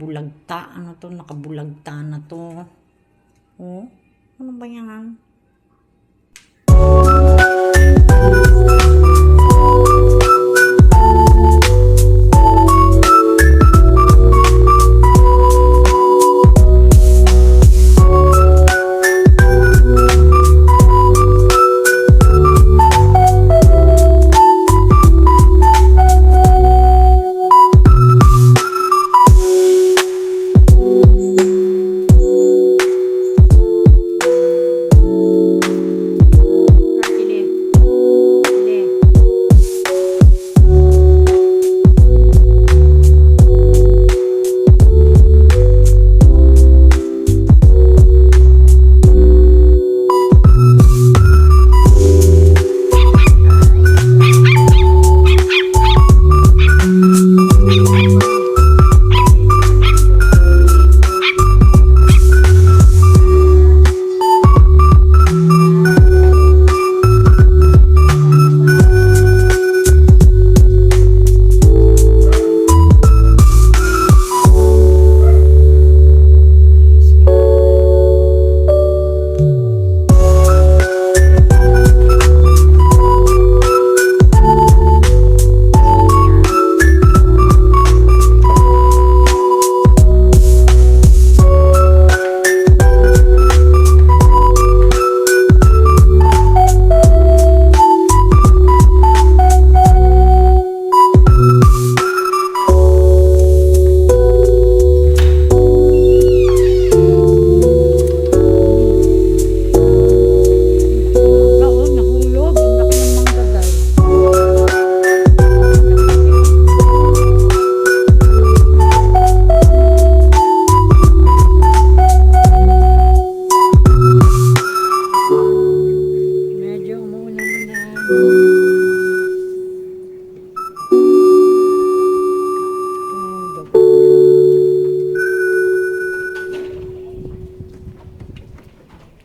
nakabulagta. Ano to? Nakabulagta na to. Oh, ano ba yan?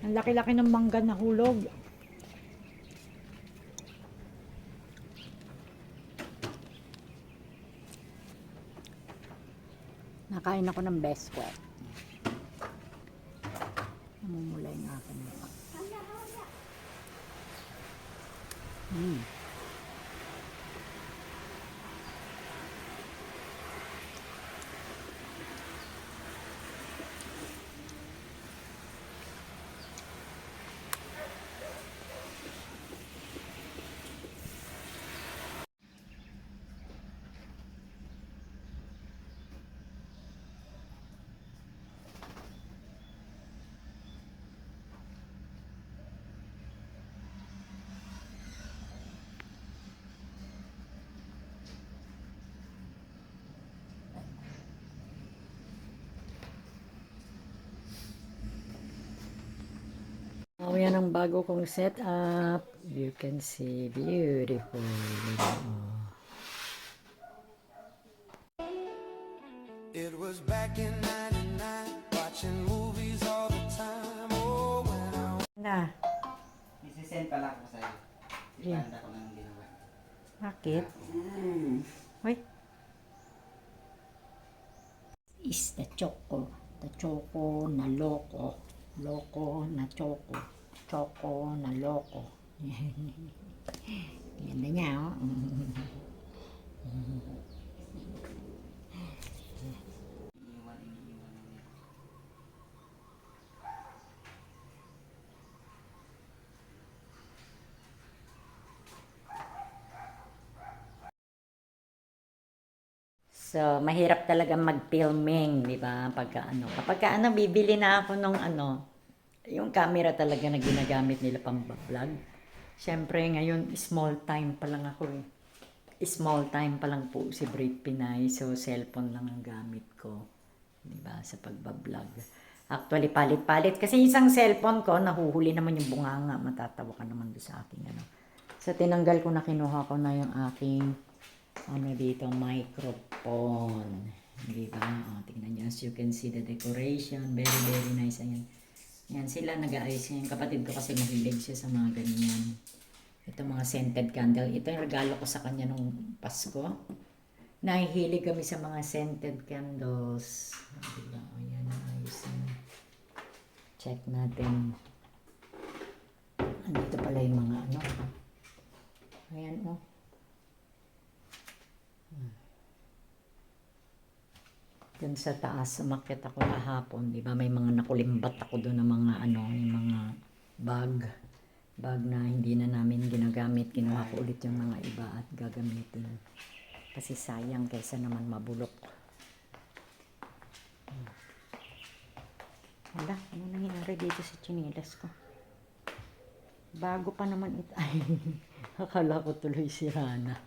Ang laki-laki ng mangga na hulog. Nakain ako ng best sweat. Namumulay nga ako nito. Oh, yan ang bago kong setup. You can see beautiful. It was back in 99, watching movies all the time. Oh, when I... Na. Isisend pala ko sa'yo. Itanda ko nang ginawa. Bakit? Uy. Is the choco. The choco na loco. Loko na choco. Choco na loko. Ganda niya, oh. So, mahirap talaga mag-filming, di ba? Kapag bibili na ako nung yung camera talaga na ginagamit nila pang vlog. Siyempre, ngayon, small time pa lang ako eh. Small time pa lang po si Brave Pinay. So, cellphone lang ang gamit ko. Di ba? Sa pagbablog. Actually, palit-palit. Kasi isang cellphone ko, nahuhuli naman yung bunganga. Matatawa ka naman doon sa aking So, tinanggal ko na, kinuha ko na yung aking dito, microphone. Di ba? O, tingnan nyo. As you can see the decoration. Very, very nice. Ayan. Yan, sila nag-aayos. Yung kapatid ko kasi mahilig siya sa mga ganyan. Ito mga scented candle. Ito yung regalo ko sa kanya nung Pasko. nahihilig kami sa mga scented candles. Diba? O yan, ayos na. Check natin. Andito pala yung mga ano. Ayan oh. Dun sa taas, umakyat ako kahapon, di ba? May mga nakulimbat ako doon ng mga ano, yung mga bag na hindi na namin ginagamit. Kinuha ko ulit yung mga iba at gagamitin. Kasi sayang kaysa naman mabulok. Hala, ano nangyari dito sa chinilas ko? Bago pa naman ito. Ay, akala ko tuloy sira na.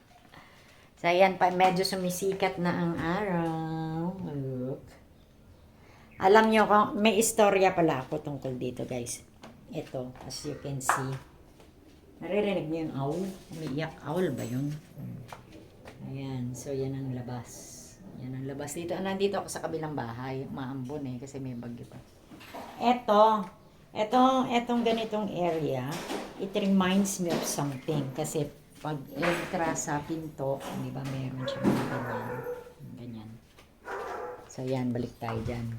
So, ayan pa, medyo sumisikat na ang araw. Look. Alam nyo, may istorya pala ako tungkol dito, guys. Ito, as you can see. Naririnig niyo yung owl? Umiiyak. Owl ba yun? Ayan, so yan ang labas. Yan ang labas dito. Nandito ako sa kabilang bahay. Maambon eh, kasi may bagyo pa. Etong ganitong area, it reminds me of something. Kasi pag entra sa pinto, di ba meron siya mga ganyan. So yan, balik tayo dyan.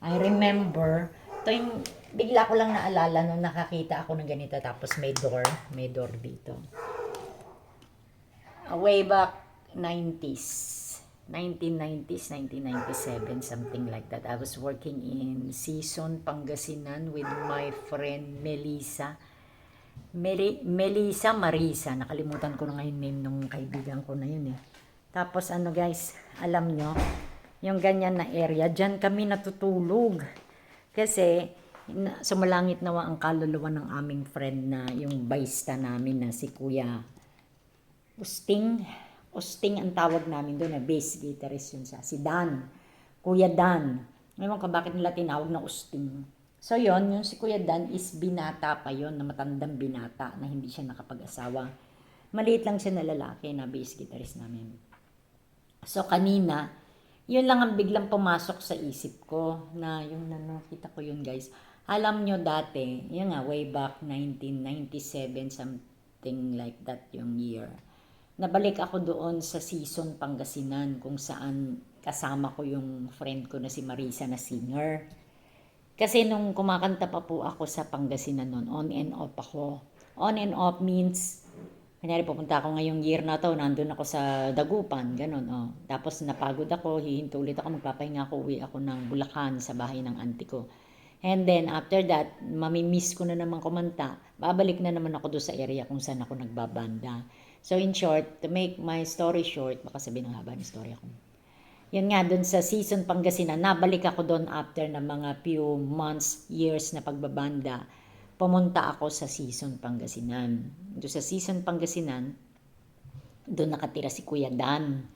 I remember, ito yung, bigla ko lang naalala nung nakakita ako ng ganito, tapos may door dito. Way back 1997, something like that. I was working in Season, Pangasinan with my friend Melissa. Melissa Marisa, nakalimutan ko na ngayon name nung kaibigan ko na yun eh. Tapos ano guys, alam nyo, yung ganyan na area, dyan kami natutulog. Kasi, sumalangit nawa ang kaluluwa ng aming friend na yung baista namin na si Kuya Usting ang tawag namin doon, na bass guitarist yun siya. Si Dan, Kuya Dan. Ngayon ka bakit nila tinawag na Usting? So yon, yung si Kuya Dan is binata pa yon, na matandang binata na hindi siya nakapag-asawa. Maliit lang siya na lalaki na bass guitarist namin. So kanina, yun lang ang biglang pumasok sa isip ko na yung nakita ko yun guys. Alam nyo dati, yun nga, way back 1997, something like that yung year. Nabalik ako doon sa Season, Pangasinan kung saan kasama ko yung friend ko na si Marisa na singer. Kasi nung kumakanta pa po ako sa Pangasinan noon, on and off ako. On and off means, kanyari pupunta ako ngayong year na to, nandun ako sa Dagupan, ganun. Oh. Tapos napagod ako, hihinto ulit ako, magpapahinga ako, uwi ako ng Bulacan sa bahay ng auntie ko. And then after that, mamimiss ko na naman kumanta, babalik na naman ako doon sa area kung saan ako nagbabanda. So in short, to make my story short, baka sabihin ng haba ng story ako. Yan nga, doon sa Season Pangasinan, nabalik ako doon after ng mga few months, years na pagbabanda. Pumunta ako sa Season Pangasinan. Doon sa Season Pangasinan, doon nakatira si Kuya Dan.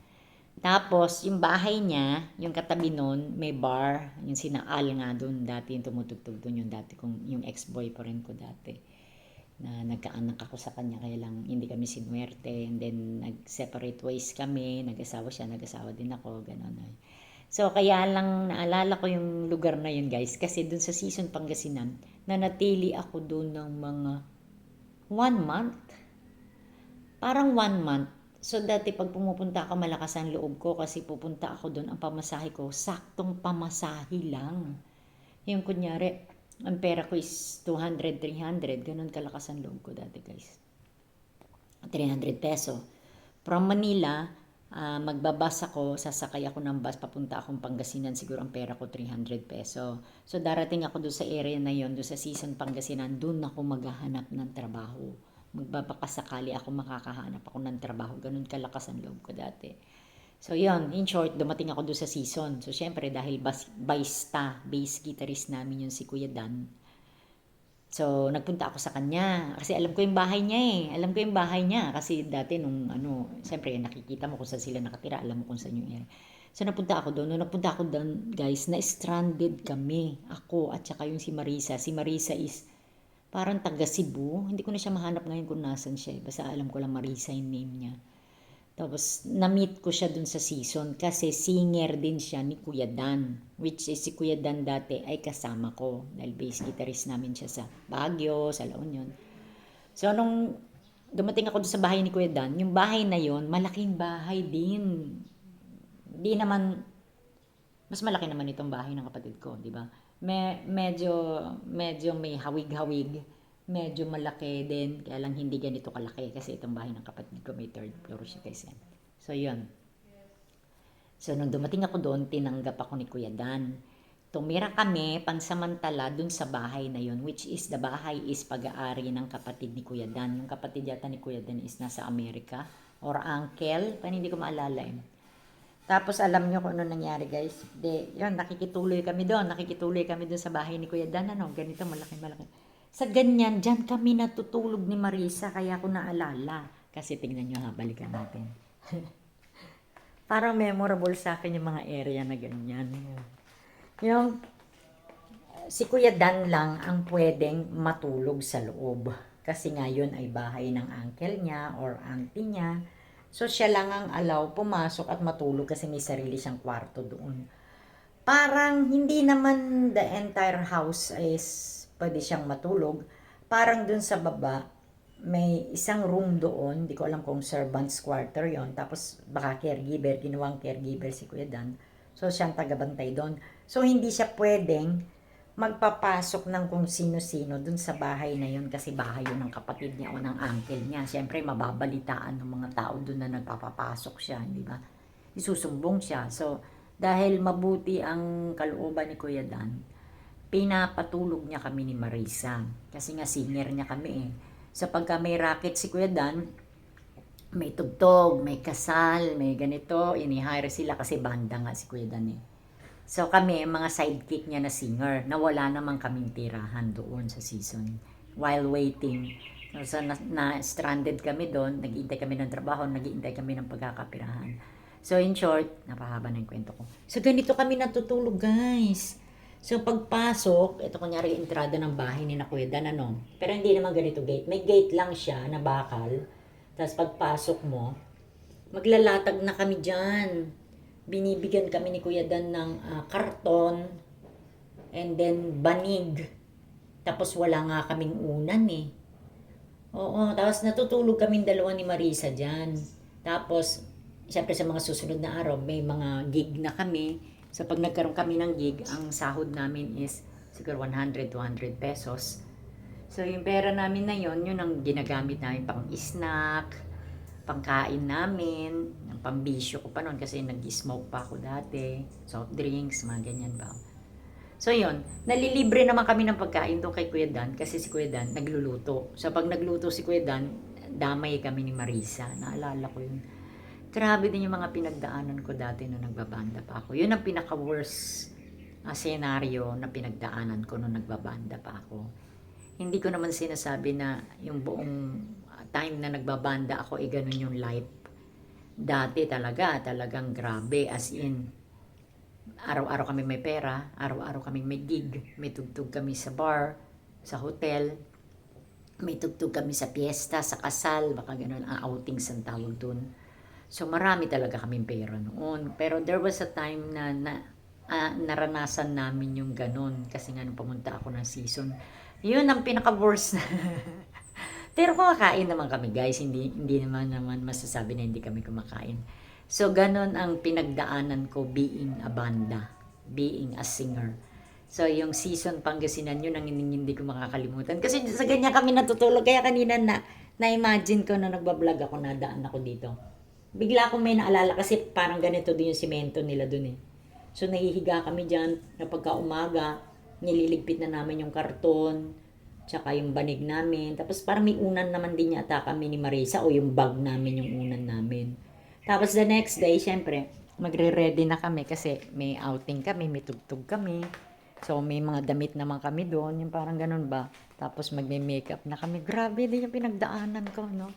Tapos, yung bahay niya, yung katabi noon, may bar. Yung sinaal nga doon dati, yung tumutugtog doon yung dati, yung ex-boyfriend ko dati. Na nagkaanak ako sa kanya, kaya lang hindi kami sinuwerte, and then nag-separate ways kami, nag-asawa siya, nag-asawa din ako, gano'n. So kaya lang naalala ko yung lugar na yun guys, kasi dun sa Season Pangasinan, nanatili ako dun ng mga 1 month, parang 1 month. So dati pag pumupunta ako, malakas ang loob ko kasi pupunta ako dun, ang pamasahe ko, saktong pamasahe lang. Yung kunyari, ang pera ko is 200, 300. Ganun kalakas ang loob ko dati guys. 300 peso. From Manila, magbabas ako, sasakay ako ng bus, papunta akong Pangasinan, siguro ang pera ko 300 peso. So darating ako doon sa area na yon, doon sa Season Pangasinan, doon ako maghahanap ng trabaho. Magbabakasakali ako makakahanap ako ng trabaho. Ganun kalakas ang loob ko dati. So yun, in short, dumating ako doon sa Season. So syempre dahil bass guitarist namin yun si Kuya Dan. So nagpunta ako sa kanya kasi alam ko yung bahay niya eh. Alam ko yung bahay niya kasi dati nung syempre nakikita mo kung saan sila nakatira, alam mo kung saan yung area. So napunta ako doon. Nung napunta ako doon, guys, na-stranded kami. Ako at saka yung si Marisa. Si Marisa is parang taga Cebu. Hindi ko na siya mahanap ngayon kung nasan siya. Basta alam ko lang Marisa yung name niya. Tapos, na-meet ko siya dun sa Season kasi singer din siya ni Kuya Dan. Which is si Kuya Dan dati ay kasama ko. Dahil bass guitarist namin siya sa Baguio, sa La Union. So, nung dumating ako dun sa bahay ni Kuya Dan, yung bahay na yon malaking bahay din. di naman, mas malaki naman itong bahay ng kapatid ko, di ba? Medyo may hawig-hawig, medyo malaki din, kaya lang hindi ganito kalaki kasi itong bahay ng kapatid ko may third floor siya kasi. So, yun. So, nung dumating ako doon, tinanggap ako ni Kuya Dan. Tumira kami pansamantala dun sa bahay na yun, which is the bahay is pag-aari ng kapatid ni Kuya Dan. Yung kapatid yata ni Kuya Dan is nasa Amerika or uncle, hindi ko maalala eh. Tapos alam nyo kung ano nangyari guys. Yun, nakikituloy kami doon sa bahay ni Kuya Dan, ganito, malaki. Sa ganyan, dyan kami natutulog ni Marisa, kaya ako naalala. Kasi tingnan nyo ha, balikan natin. Parang memorable sa akin yung mga area na ganyan. Yung si Kuya Dan lang ang pwedeng matulog sa loob. Kasi ngayon ay bahay ng uncle niya or auntie niya. So siya lang ang allow pumasok at matulog kasi may sarili siyang kwarto doon. Parang hindi naman the entire house is pwede siyang matulog. Parang dun sa baba, may isang room doon. Di ko alam kung servant's quarter yon. Tapos baka caregiver, ginawang caregiver si Kuya Dan. So siyang tagabantay doon. So hindi siya pwedeng magpapasok ng kung sino-sino dun sa bahay na yun kasi bahay yun ng kapatid niya o ng uncle niya. Siyempre mababalitaan ng mga tao dun na nagpapapasok siya, di ba? Isusumbong siya. So dahil mabuti ang kalooban ni Kuya Dan, pinapatulog niya kami ni Marisa. Kasi nga senior niya kami eh. So pagka may racket si Kuya Dan, may tugtog, may kasal, may ganito, ini-hire sila kasi banda nga si Kuya Dan eh. So kami, mga sidekick niya na singer, na wala naman kaming tirahan doon sa season. While waiting, so na-stranded kami doon, nag-iintay kami ng trabaho, nag-iintay kami ng pagkakapirahan. So in short, napahaba na yung kwento ko. So ganito kami natutulog guys. So pagpasok, ito kunyari entrada ng bahay ni na Kuya Dan, pero hindi naman ganito gate. May gate lang siya na bakal. Tapos pagpasok mo, maglalatag na kami dyan. Binibigyan kami ni Kuya Dan ng karton and then banig. Tapos wala nga kaming unan eh. Oo, tapos natutulog kaming dalawa ni Marisa dyan. Tapos, siyempre sa mga susunod na araw, may mga gig na kami. So pag nagkaroon kami ng gig, ang sahod namin is siguro 100, 200 pesos. So yung pera namin na yon, yun ang ginagamit namin pang snack, pangkain namin, pambisyo ko pa noon kasi nag-smoke pa ako dati, soft drinks, mga ganyan ba. So yun, nalilibre naman kami ng pagkain doon kay Kuya Dan kasi si Kuya Dan nagluluto. So pag nagluto si Kuya Dan, damay kami ni Marisa. Naalala ko yun. Grabe din yung mga pinagdaanan ko dati nung nagbabanda pa ako. Yun ang pinaka-worst scenario na pinagdaanan ko nung nagbabanda pa ako. Hindi ko naman sinasabi na yung buong time na nagbabanda ako ganun yung life. Dati talagang grabe, as in, araw-araw kami may pera, araw-araw kami may gig, may tugtog kami sa bar, sa hotel, may tugtog kami sa piyesta, sa kasal, baka ganun ang outings ang tawag dun. So marami talaga kaming pera noon. Pero there was a time na naranasan namin yung ganun kasi nga nung pumunta ako ng season, yun ang pinaka-worst. Pero kumakain naman kami guys, hindi naman masasabi na hindi kami kumakain. So ganun ang pinagdaanan ko being a banda, being a singer. So yung season Pangasinan yun ang hindi ko makakalimutan. Kasi sa ganyan kami natutulog. Kaya kanina na-imagine ko na nagbablog ako, nadaan ako dito. Bigla akong may naalala kasi parang ganito din yung simento nila dun eh. So nahihiga kami dyan na pagka umaga, nililigpit na namin yung karton, tsaka yung banig namin. Tapos parang may unan naman din yata kami ni Marisa o yung bag namin yung unan namin. Tapos the next day, syempre, magre-ready na kami kasi may outing kami, may tugtog kami. So may mga damit naman kami doon, yung parang ganun ba. Tapos magme-makeup na kami. Grabe din yung pinagdaanan ko, no?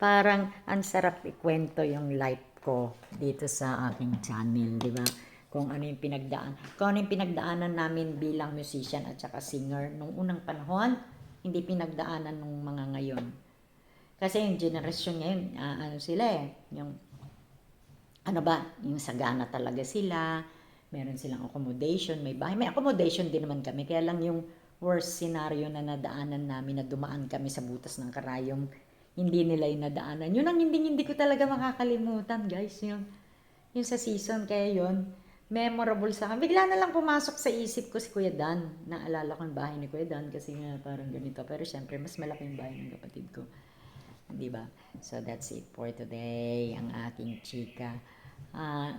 Parang ang sarap ikwento yung life ko dito sa aking channel, di ba? Kung ano yung pinagdaanan namin bilang musician at saka singer nung unang panahon, hindi pinagdaanan nung mga ngayon. Kasi yung generation ngayon, sila eh, yung yung sagana talaga sila, meron silang accommodation, may bahay, may accommodation din naman kami, kaya lang yung worst scenario na nadaanan namin na dumaan kami sa butas ng karayom, hindi nila yung nadaanan. Yun ang hindi ko talaga makakalimutan, guys, yung Yung sa season, kaya yun, memorable sa akin. Bigla na lang pumasok sa isip ko si Kuya Dan. Naalala ko yung bahay ni Kuya Dan kasi nga parang ganito. Pero syempre, mas malaki yung bahay ng kapatid ko. Di ba? So that's it for today, ang aking chika.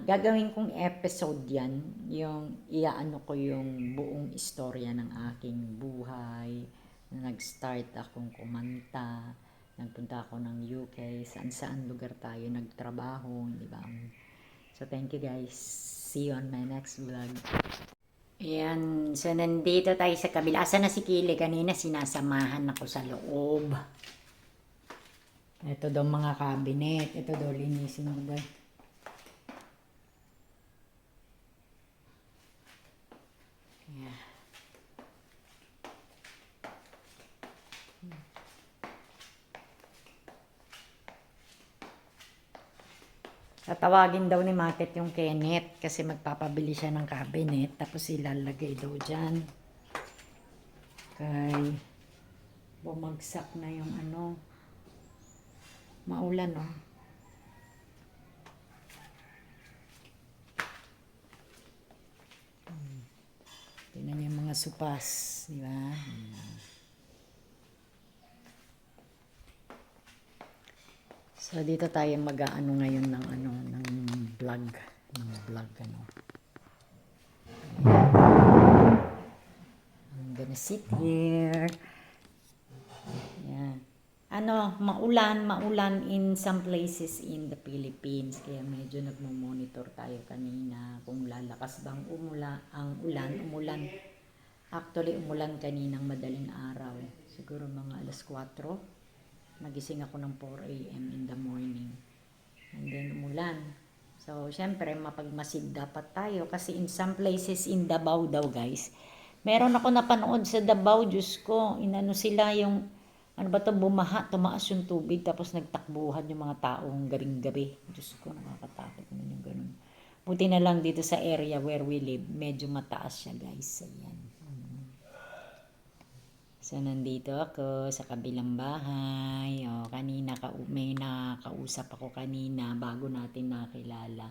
Gagawin kong episode yan, yung iaano ko yung buong istorya ng aking buhay, na nag-start akong kumanta, nagpunta ako ng UK, saan-saan lugar tayo nagtrabaho, di ba? So thank you guys. See you on my next vlog. Ayan, so nandito tayo sa kabila. Asa na si Kili? Kanina sinasamahan ako sa loob. Ito daw mga cabinet. Ito daw linisin ko daw. Yeah. Tatawagin daw ni Market yung Kenneth kasi magpapabili siya ng cabinet tapos ilalagay daw dyan. Kay bumagsak na yung ano. Maulan, oh. Tingnan niyo yung mga supas, di ba? So dito tayo mag-aano ngayon ng ano ng vlog, ano. I'm gonna sit here. Yeah. Ano, maulan in some places in the Philippines. Kaya medyo nagmo-monitor tayo kanina kung lalakas bang umulan. Actually, umulan kaninang madaling araw. Siguro mga alas 4. Nagising ako ng 4 a.m. in the morning. And then umulan. So, syempre, mapagmasid dapat tayo. Kasi in some places in Davao daw, guys. Meron ako napanood sa Davao, Diyos ko. Inano sila yung, ano ba to, bumaha, tumaas yung tubig. Tapos nagtakbuhan yung mga taong gabing-gabi. Diyos ko, nakakatakot naman yung ganun. Buti na lang dito sa area where we live, medyo mataas siya, guys. Ayan. So, nandito ako sa kabilang bahay. O, kanina may nakausap ako kanina bago natin nakilala.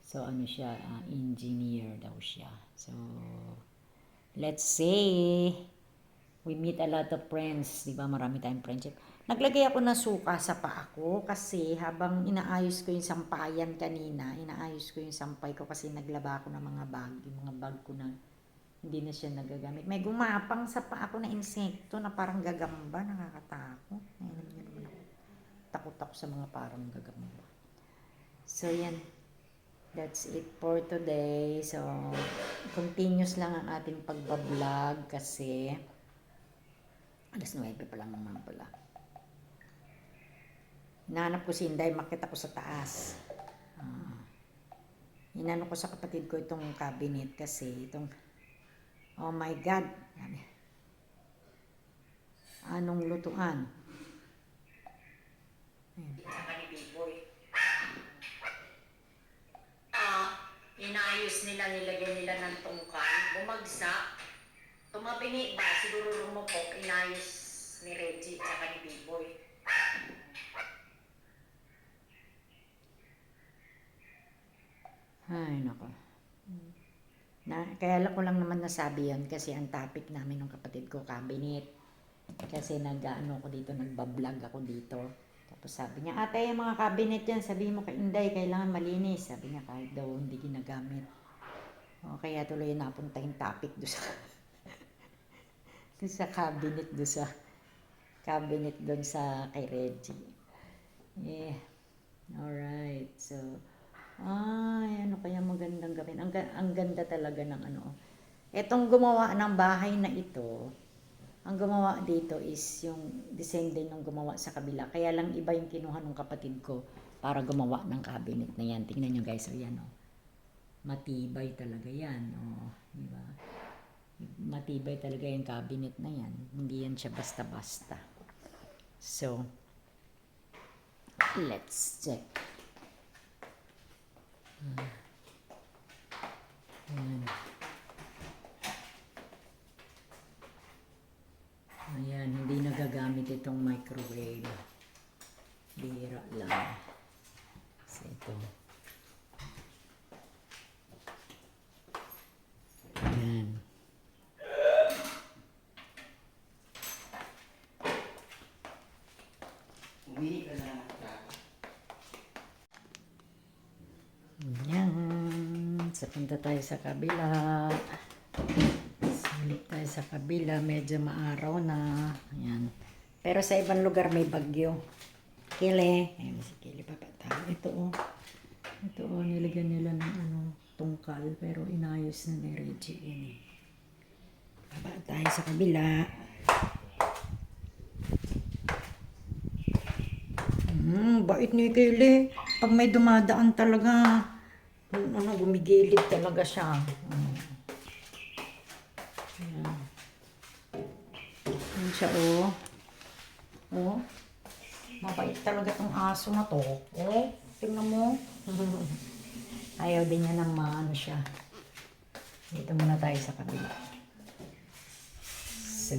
So, ano siya, engineer daw siya. So, let's say, we meet a lot of friends. Diba, marami tayong friendship. Naglagay ako ng suka sa paa ko kasi habang inaayos ko yung sampayan kanina, inaayos ko yung sampay ko kasi naglaba ako ng mga bag. Yung mga bag ko na hindi na siya nagagamit. May gumapang sa paa ko na insekto na parang gagamba. Nakakatakot. Alam niyo naman ako. Takot ako sa mga parang gagamba. So, yan. That's it for today. So, continuous lang ang ating pagbablog kasi alas 9 pa lang naman pala. Hinahanap ko si Inday. Makita ko sa taas. Hinanap ko sa kapatid ko itong cabinet kasi itong oh my God. Anong lutuan? Inayos nila, nilagyan nila ng tungkal. Bumagsak. Tumabingi ba? Siguro rumupok. Inayos ni Reggie at ni B-Boy. Ay, nako. Kaya ko lang naman nasabi yan kasi ang topic namin ng kapatid ko, cabinet. Kasi nag-ano ko dito, nagbablog ako dito. Tapos sabi niya, ate, yung mga cabinet yan, sabihin mo kay Inday, kailangan malinis. Sabi niya, kahit daw hindi ginagamit. O, kaya tuloy napunta yung topic doon sa doon sa cabinet, doon sa cabinet doon sa kay Reggie. Yeah. Alright. So, ano kaya magandang gawin? Ang ganda talaga ng ano. Etong gumawa ng bahay na ito, ang gumawa dito is yung design din ng gumawa sa kabila. Kaya lang iba yung kinuha ng kapatid ko para gumawa ng cabinet na yan. Tingnan nyo guys, o yan o. Matibay talaga yan. O, di ba? Matibay talaga yung cabinet na yan. Hindi yan siya basta-basta. So, let's check. Ayan, hindi nagagamit itong microwave. Bira lang. So, ito. Punta tayo sa kabila. Silip tayo sa kabila. Medyo maaraw na. Ayan. Pero sa ibang lugar may bagyo. Kili. Ayan, si Kili pa tayo. Ito oh. Ito oh, nilagyan nila ng tungkal. Pero inayos na ni Reggie. Yan eh. Baba tayo sa kabila. Bait ni Kili. Pag may dumadaan talaga, gumigilid talaga siya. Ayan. Ayan siya, oh. Oh. Mabait talaga tong aso na to. Oh, tingnan mo. Ayaw din niya ng maano siya. Dito muna tayo sa kabila. So,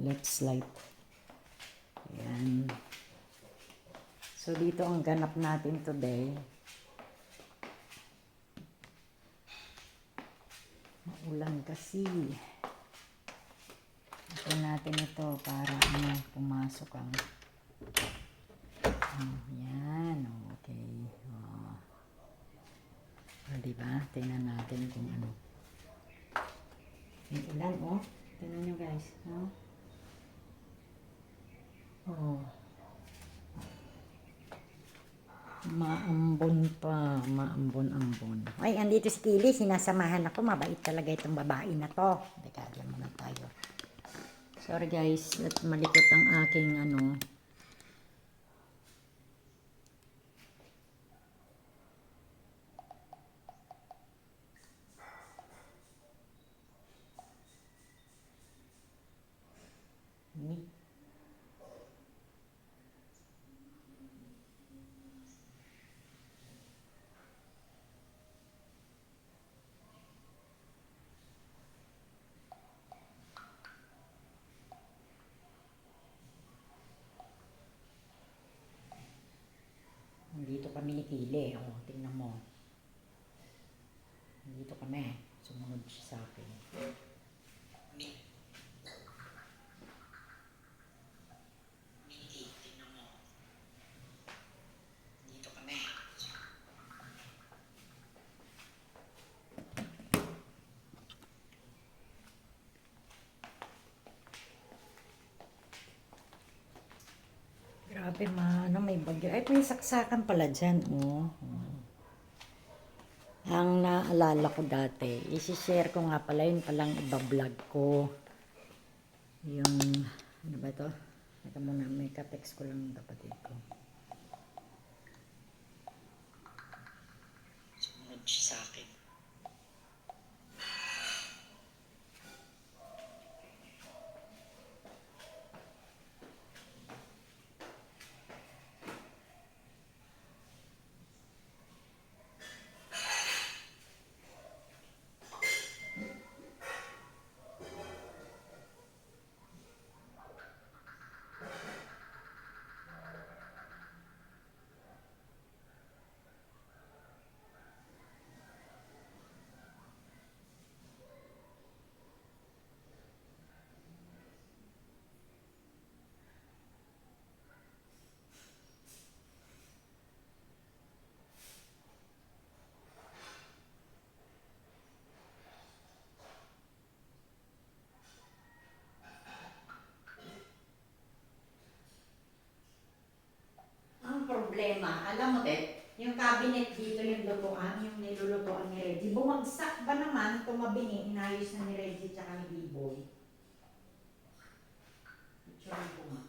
let's light. Ayan. So, dito ang ganap natin today. Maulan kasi. Ito natin ito para pumasok ang yan, okay. Diba? Tingnan natin kung ano. May ulan, oh. Tingnan nyo, guys. Maambon pa. Maambon-ambon. Ay, andito si Kili. Sinasamahan ako. Mabait talaga itong babae na to. Teka, dyan muna tayo. Sorry, guys. At malikot ang aking Dito kami ni Kili. Oh, tingnan mo. Dito kami. Sumunod siya sa akin. Tingnan mo. Dito kami. Grabe may bagyo. Ay, may saksakan pala dyan, oh. Ang naalala ko dati, isi-share ko nga pala, yun palang iba-vlog ko. Yung, ano ba ito? Ito muna, may ka-text ko lang ng kapatid ko. Sumunod siya sa akin. Problema, alam mo, Ted, yung cabinet dito, yung lutuan, yung nilulutuan ni Reggie, bumagsak ba naman, tumabingi, inayos na ni Reggie tsaka ni B-Boy. Picture ko nga.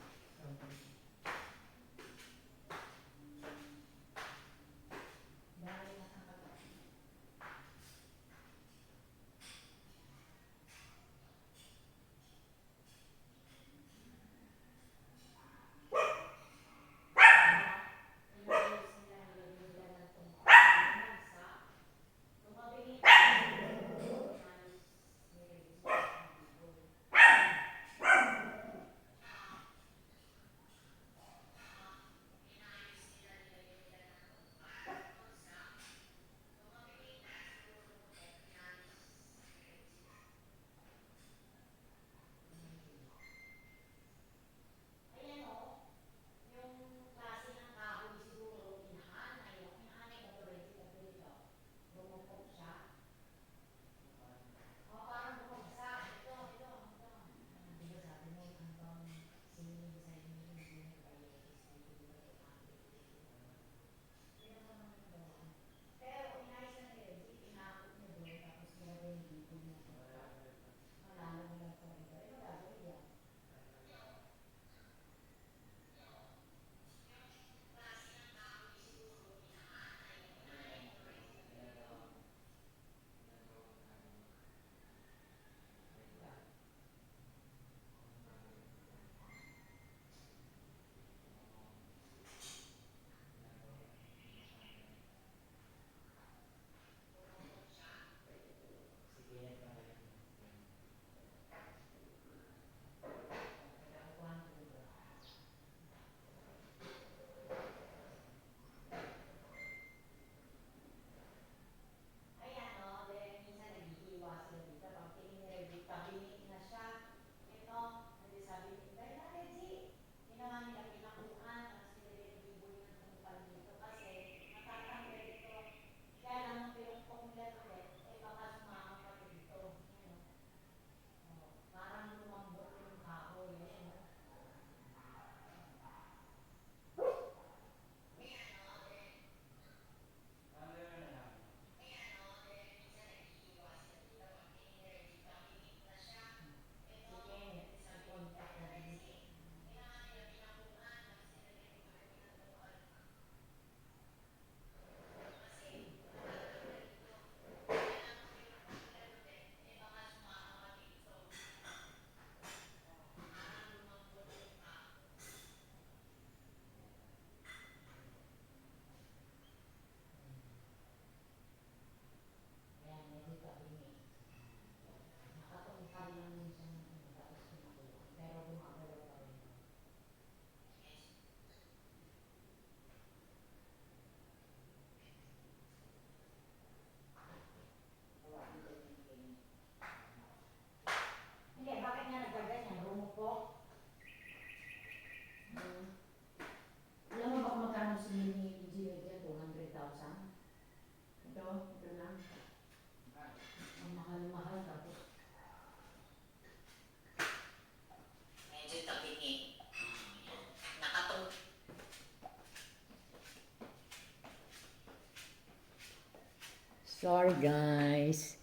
Sorry guys.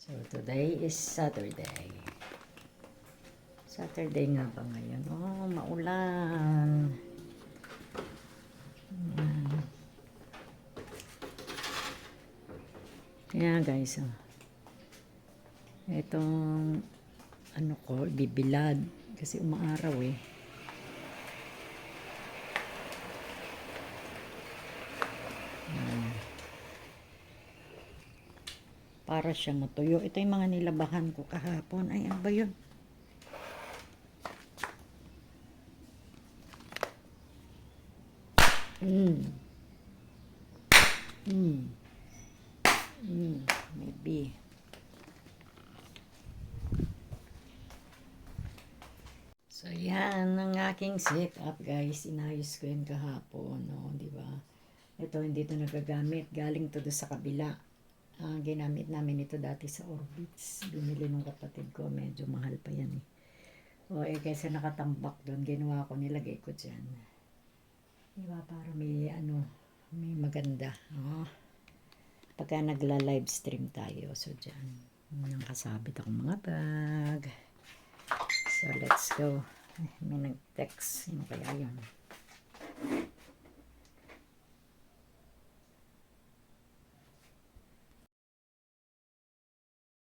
So today is Saturday. Saturday nga ba ngayon? Oh, maulan. Kaya guys, oh. Itong ano ko, bibilad kasi umaaraw eh. Para siyang matuyo. Ito yung mga nilabahan ko kahapon. Ay, ano ba yun? Maybe. So, yan ang aking setup, guys. Inayos ko yun kahapon, no? Di ba? Ito, hindi ito nagagamit. Galing to do sa kabila. Ginamit namin ito dati sa Orbits. Binili nung kapatid ko. Medyo mahal pa yan eh. O eh, kaysa nakatambak doon, ginawa ko, nilagay ko dyan. Diba, para may ano, may maganda. Oh. Pagka nagla-live stream tayo, so dyan. Nang kasabit akong mga bag. So, let's go. May nag-text. Sino kaya yun?